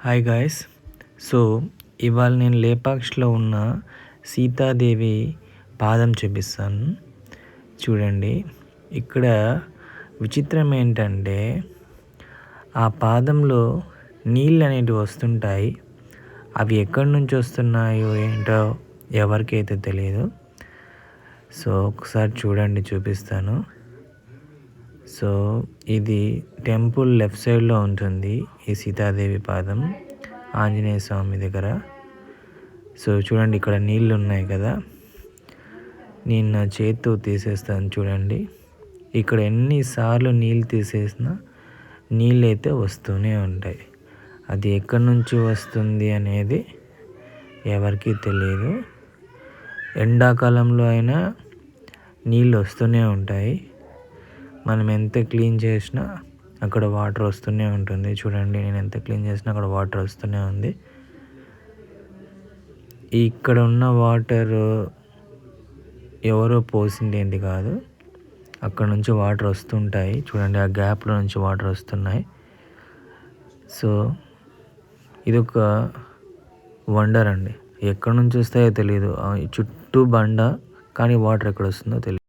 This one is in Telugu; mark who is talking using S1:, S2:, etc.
S1: Hi guys. సో ఇవాళ నేను లేపాక్షిలో ఉన్న సీతాదేవి పాదం చూపిస్తాను చూడండి. ఇక్కడ విచిత్రం ఏంటంటే ఆ పాదంలో నీళ్ళు అనేటివి వస్తుంటాయి. అవి ఎక్కడి నుంచి వస్తున్నాయో ఏంటో ఎవరికైతే తెలియదు. సో ఒకసారి చూడండి, చూపిస్తాను. సో ఇది టెంపుల్ లెఫ్ట్ సైడ్లో ఉంటుంది ఈ సీతాదేవి పాదం, ఆంజనేయ స్వామి దగ్గర. సో చూడండి, ఇక్కడ నీళ్ళు ఉన్నాయి కదా, నేను నా చేతితో తీసేస్తాను చూడండి. ఇక్కడ ఎన్నిసార్లు నీళ్ళు తీసేసినా నీళ్ళు అయితే వస్తూనే ఉంటాయి. అది ఎక్కడి నుంచి వస్తుంది అనేది ఎవరికీ తెలియదు. ఎండాకాలంలో అయినా నీళ్ళు వస్తూనే ఉంటాయి. మనం ఎంత క్లీన్ చేసినా అక్కడ వాటర్ వస్తూనే ఉంటుంది. చూడండి, నేను ఎంత క్లీన్ చేసినా అక్కడ వాటర్ వస్తూనే ఉంది. ఇక్కడ ఉన్న వాటర్ ఎవరో పోసిండేది కాదు, అక్కడ నుంచి వాటర్ వస్తుంటాయి. చూడండి, ఆ గ్యాప్లో నుంచి వాటర్ వస్తున్నాయి. సో ఇదొక వండర్ అండి. ఎక్కడి నుంచి వస్తాయో తెలియదు. చుట్టూ బండ, కానీ వాటర్ ఎక్కడ వస్తుందో తెలియదు.